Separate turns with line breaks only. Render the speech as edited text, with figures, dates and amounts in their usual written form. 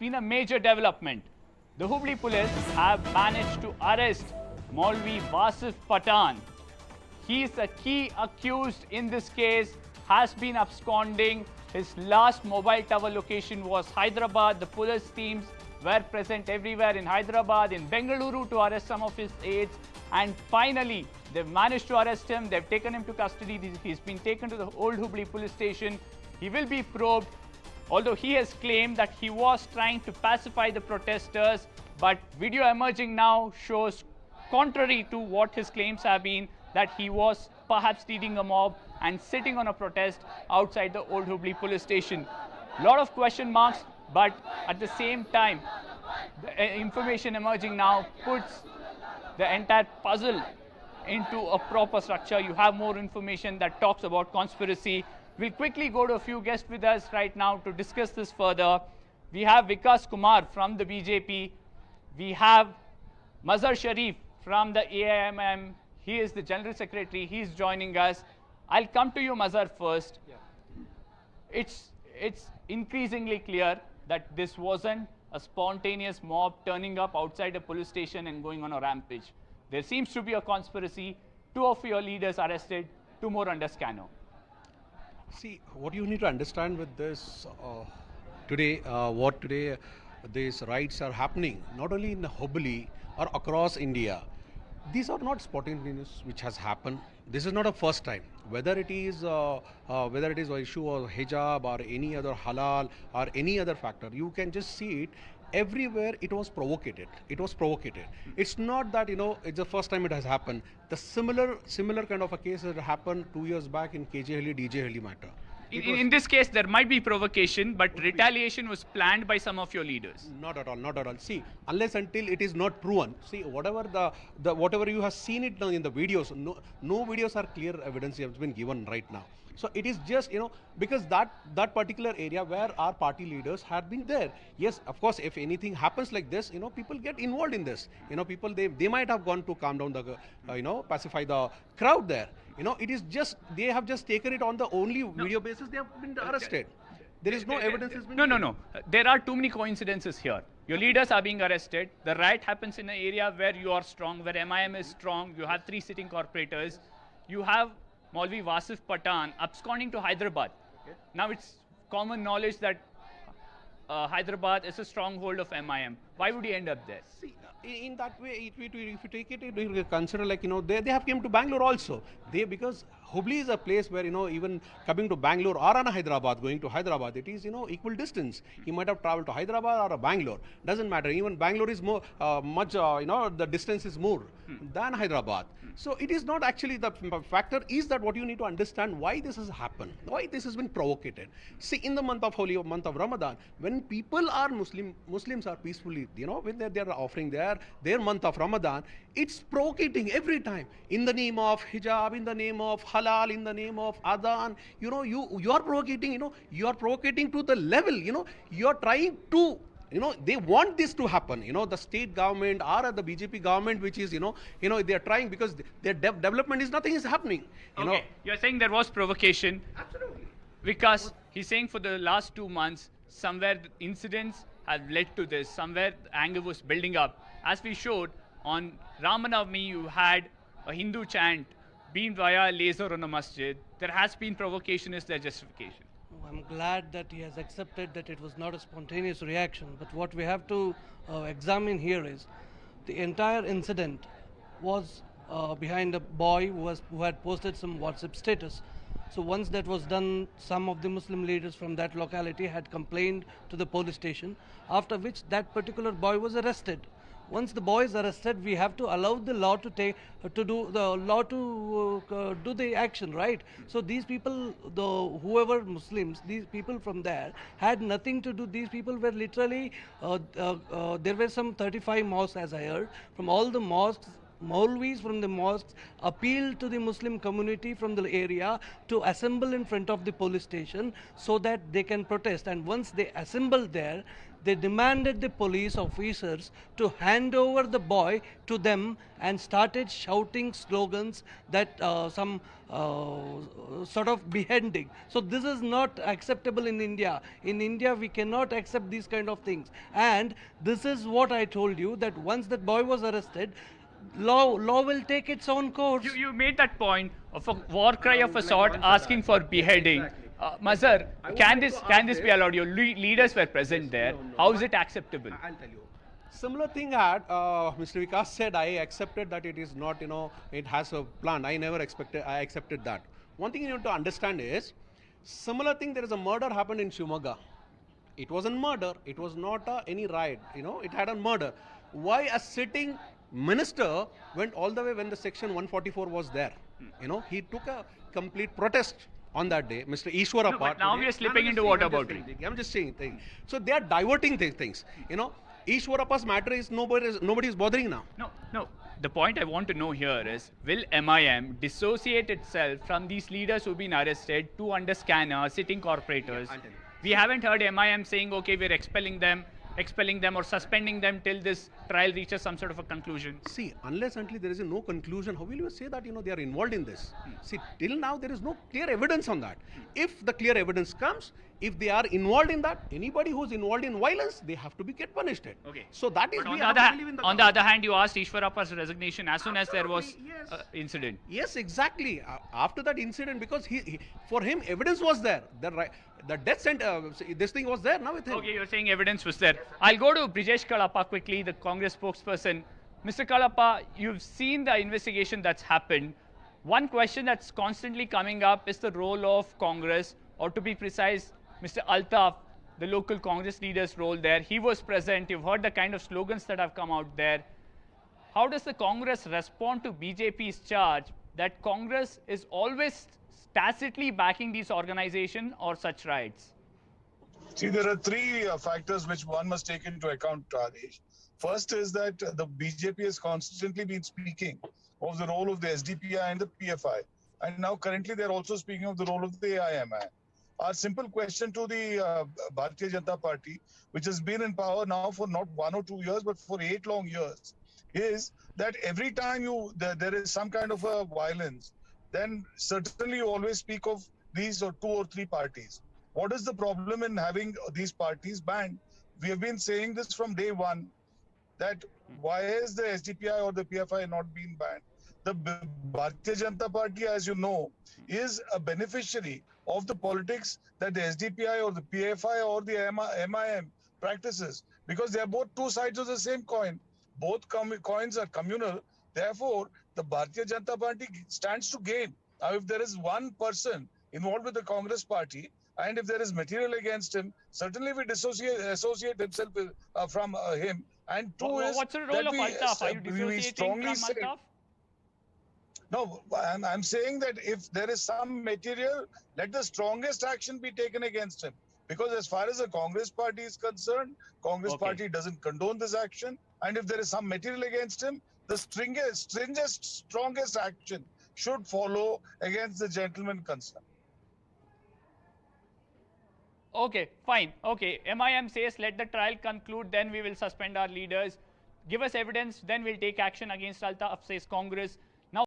been a major development. The Hubballi Police have managed to arrest Maulvi Wasim Pathan. He is a key accused in this case, has been absconding. His last mobile tower location was Hyderabad. The police teams were present everywhere in Hyderabad, in Bengaluru to arrest some of his aides. And finally, they've managed to arrest him. They've taken him to custody. He's been taken to the Old Hubli police station. He will be probed, although he has claimed that he was trying to pacify the protesters. But video emerging now shows, contrary to what his claims have been, that he was perhaps leading a mob and sitting on a protest outside the Old Hubli police station. A lot of question marks, but at the same time, the information emerging now puts the entire puzzle into a proper structure. You have more information that talks about conspiracy. We'll quickly go to a few guests with us right now to discuss this further. We have Vikas Kumar from the BJP. We have Mazhar Sharif from the AIMIM. He is the General Secretary. He's joining us. I'll come to you, Mazhar, first. Yeah. It's increasingly clear that this wasn't a spontaneous mob turning up outside a police station and going on a rampage. There seems to be a conspiracy. 2 of your leaders arrested, 2 more under scanner.
See, what you need to understand with this today, these riots are happening, not only in Hubballi or across India. These are not spontaneous, which has happened. This is not a first time. Whether it is an issue of hijab or any other halal or any other factor, you can just see it. Everywhere it was provocated. It's not that, it's the first time it has happened. The similar kind of a case that happened 2 years back in KJ Halli, DJ Halli matter.
In this case, there might be provocation, but retaliation was planned by some of your leaders.
Not at all. See, unless until it is not proven. See, whatever whatever you have seen it now in the videos, no videos are clear evidence has been given right now. So it is just, because that particular area where our party leaders had been there. Yes, of course, if anything happens like this, people get involved in this. People, they might have gone to calm down the, pacify the crowd there. It is just, they have just taken it on the only video basis, they have been arrested. There is no evidence has been
No. There are too many coincidences here. Your leaders are being arrested. The riot happens in an area where you are strong, where MIM is strong. You have 3 sitting corporators. You have Maulvi Wasim Pathan absconding to Hyderabad. Okay. Now it's common knowledge that Hyderabad is a stronghold of MIM. Why would he end up there?
See, in that way, if you take it, you consider like, they have came to Bangalore also. Because Hubli is a place where, even coming to Bangalore or on Hyderabad, going to Hyderabad, it is, equal distance. He might have traveled to Hyderabad or Bangalore. Doesn't matter. Even Bangalore is more, the distance is more than Hyderabad. So it is not actually the factor is that what you need to understand why this has happened, why this has been provocated. See, in the month of Holy, month of Ramadan, when people are Muslims are peacefully, when they are offering their month of Ramadan, it's provocating every time. In the name of hijab, in the name of halal, in the name of adhan, you are provocating, you are provocating to the level, you are trying to, they want this to happen, the state government or the BJP government, which is, they are trying because their development is nothing is happening.
Okay, you're saying there was provocation.
Absolutely.
Because he's saying for the last 2 months, somewhere the incidents have led to this, somewhere the anger was building up. As we showed, on Ramanavami, you had a Hindu chant beamed via a laser on a masjid. There has been provocation is their justification.
I'm glad that he has accepted that it was not a spontaneous reaction. But what we have to examine here is the entire incident was behind a boy who had posted some WhatsApp status. So once that was done, some of the Muslim leaders from that locality had complained to the police station, after which that particular boy was arrested. Once the boy is arrested, we have to allow the law to do the action, right? So these people, whoever Muslims, these people from there had nothing to do. These people were literally, there were some 35 mosques, as I heard, from all the mosques. Maulvis from the mosques appealed to the Muslim community from the area to assemble in front of the police station so that they can protest. And once they assembled there, they demanded the police officers to hand over the boy to them and started shouting slogans that some sort of beheading. So this is not acceptable in India. In India, we cannot accept these kind of things. And this is what I told you, that once that boy was arrested, law will take its own course.
You made that point of a war cry of a sort, asking for beheading. Mazhar, can this be allowed? Your leaders were present there. How is it acceptable?
I'll tell you. Similar thing had Mr. Vikas said. I accepted that it is not, it has a plan. I never expected. I accepted that. One thing you need to understand is, similar thing. There is a murder happened in Shimoga. It wasn't murder. It was not any riot. It had a murder. Why a sitting minister went all the way when the section 144 was there? He took a complete protest on that day, Mr. Ishwarappa.
No, but now we are slipping into whataboutery.
I'm just saying things. So they are diverting things. Ishwarappa's matter is nobody is bothering now.
No. The point I want to know here is, will MIM dissociate itself from these leaders who've been arrested, two under scanner, sitting corporators?
Yeah, I'll tell you.
We haven't heard MIM saying, okay, we're expelling them or suspending them till this trial reaches some sort of a conclusion.
See, unless until there is no conclusion, how will you say that they are involved in this? See, till now there is no clear evidence on that. If the clear evidence comes, if they are involved in that, anybody who is involved in violence, they have to be get punished.
Okay.
So that is
But
we
on
have to believe in the
on the other hand, you asked Ishwarappa's resignation as soon as there was
Yes.
incident.
Yes, exactly. After that incident, because for him evidence was there. The death this thing was there now with him.
Okay, you're saying evidence was there. I'll go to Brijeshkalappa quickly, the Congress spokesperson. Mr. Kalappa, you've seen the investigation that's happened. One question that's constantly coming up is the role of Congress, or to be precise, Mr. Altaf, the local Congress leader's role there. He was present. You've heard the kind of slogans that have come out there. How does the Congress respond to BJP's charge that Congress is always tacitly backing these organizations or such riots?
See, there are three factors which one must take into account, Rajesh. First is that the BJP has constantly been speaking of the role of the SDPI and the PFI. And now currently they're also speaking of the role of the AIMI. Our simple question to the Bharatiya Janata Party, which has been in power now for not 1 or 2 years, but for 8 long years, is that every time there is some kind of a violence, then certainly you always speak of these or 2 or 3 parties. What is the problem in having these parties banned? We have been saying this from day one, that why is the SDPI or the PFI not being banned? The Bharatiya Janata Party, as you know, is a beneficiary of the politics that the SDPI or the PFI or the MIM practices, because they are both two sides of the same coin. Both coins are communal. Therefore, the Bharatiya Janata Party stands to gain. Now, if there is one person involved with the Congress Party, and if there is material against him, certainly we associate himself from him. And two is
what's the role of Altaf? Are you dissociating from Altaf?
No, I'm saying that if there is some material, let the strongest action be taken against him. Because as far as the Congress Party is concerned, Congress Party doesn't condone this action. And if there is some material against him, the strongest action should follow against the gentleman concerned.
Okay, fine. Okay, MIM says let the trial conclude, then we will suspend our leaders. Give us evidence, then we'll take action against Altaf, says Congress.